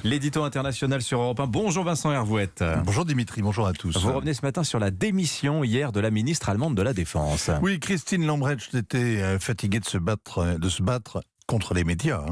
L'édito international sur Europe 1. Bonjour Vincent Hervouette. Bonjour Dimitri, bonjour à tous. Vous revenez ce matin sur la démission hier de la ministre allemande de la Défense. Oui, Christine Lambrecht était fatiguée de se battre contre les médias.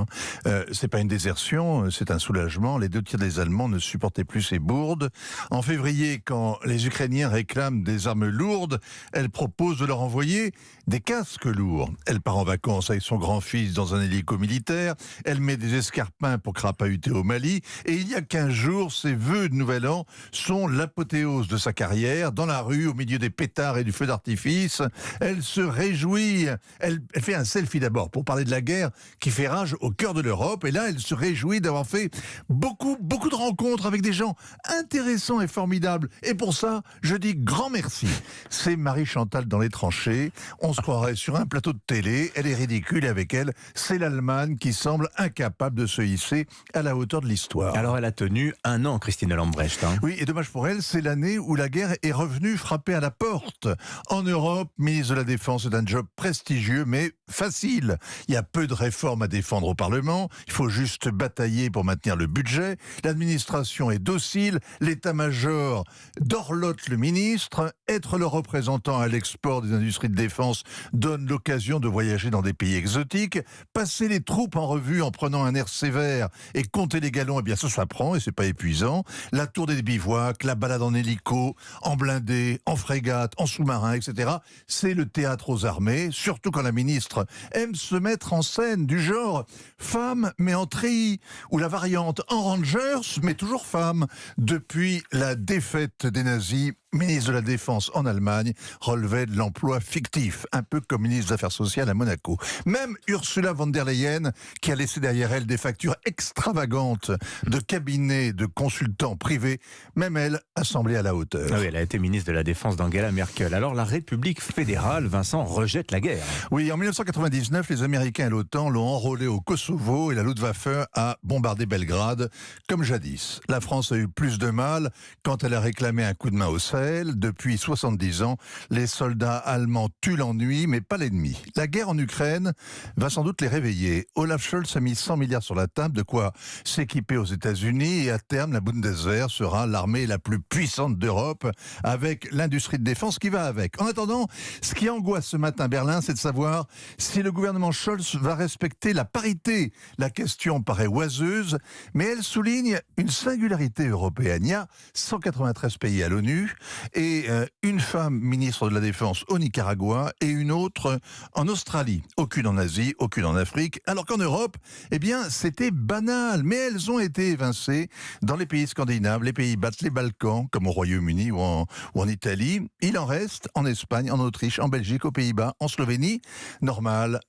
C'est pas une désertion, c'est un soulagement. Les 2 tiers des Allemands ne supportaient plus ces bourdes. En février, quand les Ukrainiens réclament des armes lourdes, elle propose de leur envoyer des casques lourds. Elle part en vacances avec son grand-fils dans un hélico militaire. Elle met des escarpins pour crapahuter au Mali. Et il y a 15 jours, ses vœux de Nouvel An sont l'apothéose de sa carrière. Dans la rue, au milieu des pétards et du feu d'artifice, elle se réjouit. Elle fait un selfie d'abord pour parler de la guerre qui fait rage au cœur de l'Europe. Et là, elle se réjouit d'avoir fait beaucoup de rencontres avec des gens intéressants et formidables. Et pour ça, je dis grand merci. C'est Marie-Chantal dans les tranchées. On se croirait sur un plateau de télé. Elle est ridicule et avec elle, c'est l'Allemagne qui semble incapable de se hisser à la hauteur de l'histoire. Alors elle a tenu 1 an, Christine Lambrecht. Oui, et dommage pour elle, c'est l'année où la guerre est revenue frapper à la porte. En Europe, ministre de la Défense est un job prestigieux, mais facile. Il y a peu de réformes à défendre au Parlement. Il faut juste batailler pour maintenir le budget. L'administration est docile. L'état-major dorlote le ministre. Être le représentant à l'export des industries de défense donne l'occasion de voyager dans des pays exotiques. Passer les troupes en revue en prenant un air sévère et compter les galons, eh bien ça s'apprend et c'est pas épuisant. La tour des bivouacs, la balade en hélico, en blindé, en frégate, en sous-marin, etc. C'est le théâtre aux armées, surtout quand la ministre aime se mettre en scène du genre femme mais en treillis, ou la variante en Rangers mais toujours femme. Depuis la défaite des nazis, ministre de la Défense en Allemagne relevait de l'emploi fictif, un peu comme ministre des Affaires sociales à Monaco. Même Ursula von der Leyen, qui a laissé derrière elle des factures extravagantes de cabinets de consultants privés, même elle a semblé à la hauteur. Ah oui, elle a été ministre de la Défense d'Angela Merkel. Alors la République fédérale, Vincent, rejette la guerre. Oui, en 1999, les Américains et l'OTAN l'ont enrôlé au Kosovo et la Luftwaffe a bombardé Belgrade, comme jadis. La France a eu plus de mal quand elle a réclamé un coup de main au Sahel. Depuis 70 ans, les soldats allemands tuent l'ennui, mais pas l'ennemi. La guerre en Ukraine va sans doute les réveiller. Olaf Scholz a mis 100 milliards sur la table, de quoi s'équiper aux États-Unis, et à terme, la Bundeswehr sera l'armée la plus puissante d'Europe, avec l'industrie de défense qui va avec. En attendant, ce qui angoisse ce matin Berlin, c'est de savoir si le gouvernement Scholz va respecter la parité. La question paraît oiseuse, mais elle souligne une singularité européenne. Il y a 193 pays à l'ONU, et une femme ministre de la Défense au Nicaragua et une autre en Australie. Aucune en Asie, aucune en Afrique. Alors qu'en Europe, eh bien, c'était banal. Mais elles ont été évincées dans les pays scandinaves, les Pays-Bas, les Balkans, comme au Royaume-Uni ou en Italie. Il en reste en Espagne, en Autriche, en Belgique, aux Pays-Bas, en Slovénie. Normal,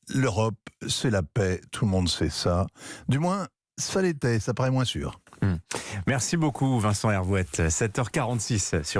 l'Europe, c'est la paix. Tout le monde sait ça. Du moins, ça l'était, ça paraît moins sûr. Merci beaucoup Vincent Hervouette. 7h46 sur